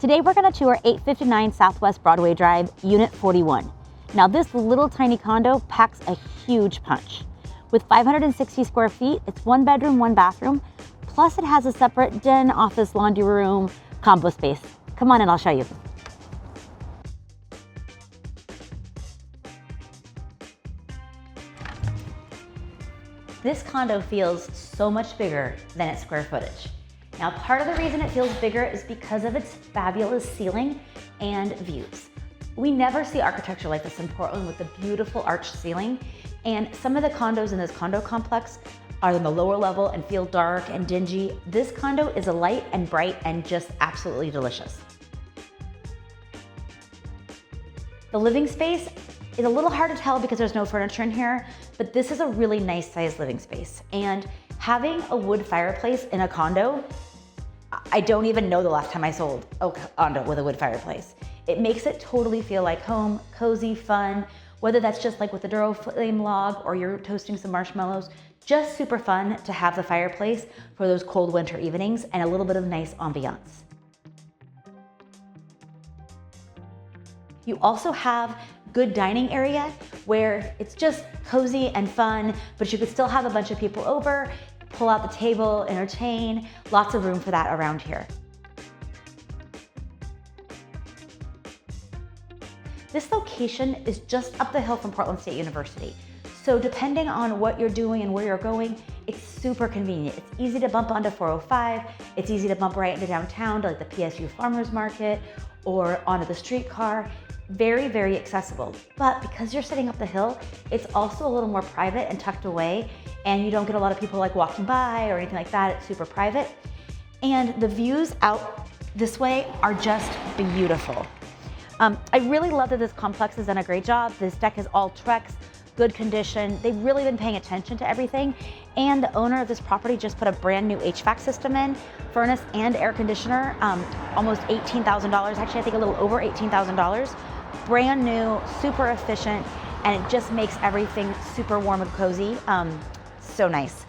Today we're going to tour 859 Southwest Broadway Drive, Unit 41. Now this little tiny condo packs a huge punch. With 560 square feet, it's 1 bedroom, 1 bathroom, plus it has a separate den, office, laundry room, combo space. Come on in, I'll show you. This condo feels so much bigger than its square footage. Now, part of the reason it feels bigger is because of its fabulous ceiling and views. We never see architecture like this in Portland with the beautiful arched ceiling, and some of the condos in this condo complex are in the lower level and feel dark and dingy. This condo is a light and bright and just absolutely delicious. The living space is a little hard to tell because there's no furniture in here, but this is a really nice sized living space. And having a wood fireplace in a condo, I don't even know the last time I sold a condo with a wood fireplace. It makes it totally feel like home, cozy, fun, whether that's just like with a Duro flame log or you're toasting some marshmallows, just super fun to have the fireplace for those cold winter evenings and a little bit of nice ambiance. You also have good dining area where it's just cozy and fun, but you could still have a bunch of people over, pull out the table, entertain, lots of room for that around here. This location is just up the hill from Portland State University. So depending on what you're doing and where you're going, it's super convenient. It's easy to bump onto 405. It's easy to bump right into downtown to like the PSU Farmers Market or onto the streetcar. Very, very accessible. But because you're sitting up the hill, it's also a little more private and tucked away, and you don't get a lot of people like walking by or anything like that. It's super private. And the views out this way are just beautiful. I really love that this complex has done a great job. This deck is all Trex, good condition. They've really been paying attention to everything. And the owner of this property just put a brand new HVAC system in, furnace and air conditioner, almost $18,000. Actually, I think a little over $18,000. Brand new, super efficient, and it just makes everything super warm and cozy. So nice.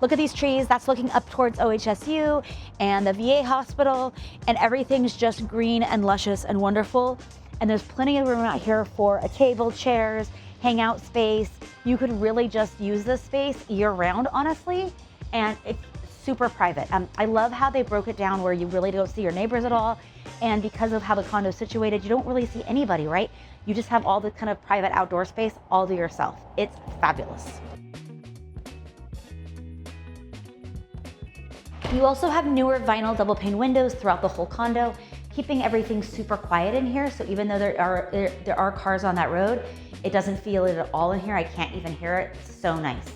Look at these trees. That's looking up towards OHSU and the VA hospital, and everything's just green and luscious and wonderful. And there's plenty of room out here for a table, chairs, hangout space. You could really just use this space year round, honestly, and it's super private. I love how they broke it down where you really don't see your neighbors at all. And because of how the condo is situated, you don't really see anybody, right? You just have all the kind of private outdoor space all to yourself. It's fabulous. You also have newer vinyl double pane windows throughout the whole condo, keeping everything super quiet in here. So even though there are cars on that road, it doesn't feel it at all in here. I can't even hear it. It's so nice.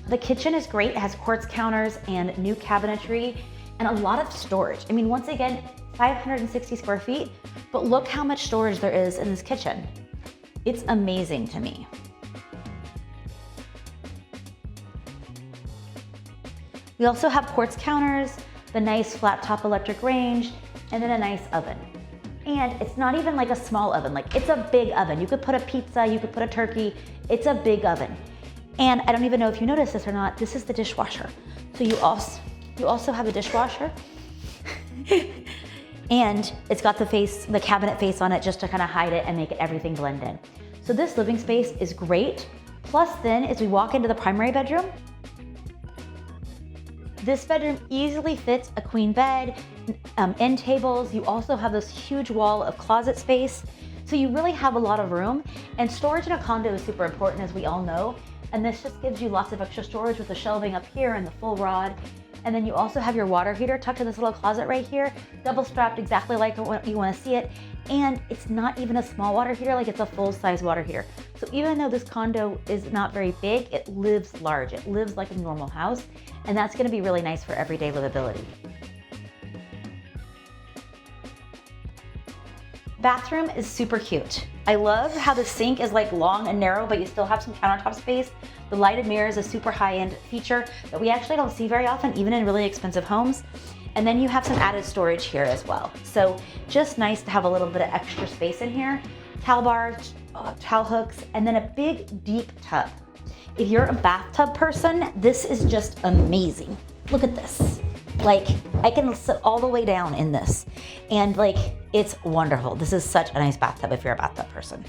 The kitchen is great. It has quartz counters and new cabinetry and a lot of storage. I mean, once again, 560 square feet, but look how much storage there is in this kitchen. It's amazing to me. We also have quartz counters, the nice flat top electric range, and then a nice oven. And it's not even like a small oven, like it's a big oven. You could put a pizza, you could put a turkey. It's a big oven. And I don't even know if you noticed this or not, this is the dishwasher. So you also have a dishwasher. And it's got the cabinet face on it just to kind of hide it and make everything blend in. So this living space is great. Plus then, as we walk into the primary bedroom, this bedroom easily fits a queen bed, end tables. You also have this huge wall of closet space. So you really have a lot of room, and storage in a condo is super important, as we all know. And this just gives you lots of extra storage with the shelving up here and the full rod. And then you also have your water heater tucked in this little closet right here, double strapped exactly like you want to see it. And it's not even a small water heater, like it's a full-size water heater. So even though this condo is not very big, it lives large. It lives like a normal house, and that's going to be really nice for everyday livability. Bathroom is super cute. I love how the sink is like long and narrow, but you still have some countertop space. The lighted mirror is a super high-end feature that we actually don't see very often, even in really expensive homes. And then you have some added storage here as well. So just nice to have a little bit of extra space in here. towel bars, towel hooks, and then a big deep tub. If you're a bathtub person, this is just amazing. Look at this. Like, I can sit all the way down in this, and like, it's wonderful. This is such a nice bathtub if you're a bathtub person.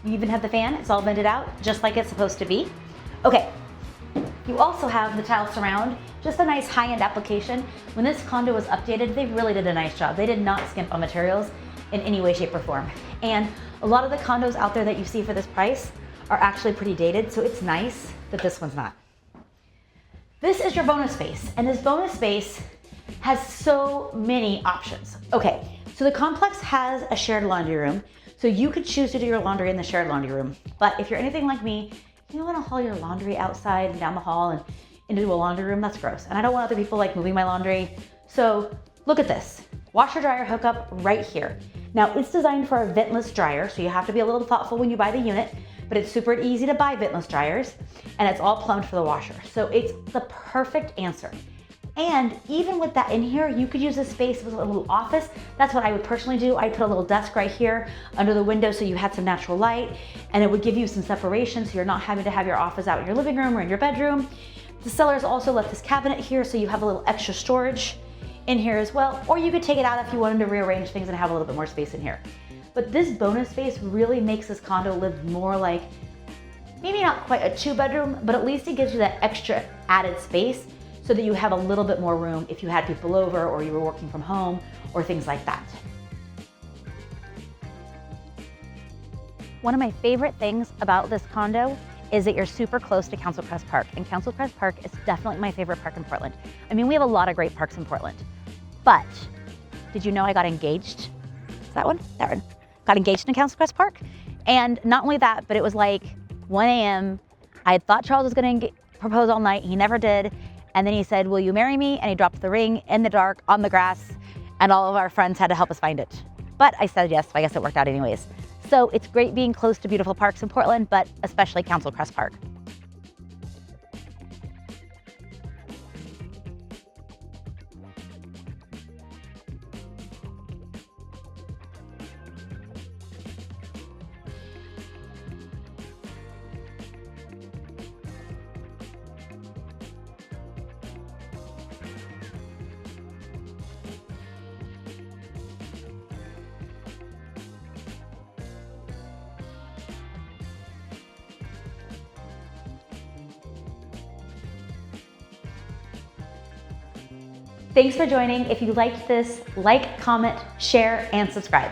You even have the fan, it's all vented out, just like it's supposed to be. Okay, you also have the tile surround, just a nice high-end application. When this condo was updated, they really did a nice job. They did not skimp on materials in any way, shape, or form. And a lot of the condos out there that you see for this price are actually pretty dated, so it's nice that this one's not. This is your bonus space, and this bonus space has so many options. Okay, so the complex has a shared laundry room, so you could choose to do your laundry in the shared laundry room. But if you're anything like me, you don't want to haul your laundry outside and down the hall and into a laundry room. That's gross. And I don't want other people like moving my laundry. So look at this. Washer dryer hookup right here. Now it's designed for a ventless dryer, so you have to be a little thoughtful when you buy the unit, but it's super easy to buy ventless dryers, and it's all plumbed for the washer. So it's the perfect answer. And even with that in here, you could use this space as a little office. That's what I would personally do. I'd put a little desk right here under the window so you had some natural light, and it would give you some separation so you're not having to have your office out in your living room or in your bedroom. The sellers also left this cabinet here so you have a little extra storage in here as well, or you could take it out if you wanted to rearrange things and have a little bit more space in here. But this bonus space really makes this condo live more like, maybe not quite a 2-bedroom, but at least it gives you that extra added space so that you have a little bit more room if you had people over or you were working from home or things like that. One of my favorite things about this condo is that you're super close to Council Crest Park, and Council Crest Park is definitely my favorite park in Portland. I mean, we have a lot of great parks in Portland, but did you know I got engaged? Is that one? That one. Got engaged in Council Crest Park. And not only that, but it was like 1 a.m. I had thought Charles was gonna propose all night. He never did. And then he said, "Will you marry me?" And he dropped the ring in the dark on the grass, and all of our friends had to help us find it. But I said yes, so I guess it worked out anyways. So it's great being close to beautiful parks in Portland, but especially Council Crest Park. Thanks for joining. If you liked this, like, comment, share, and subscribe.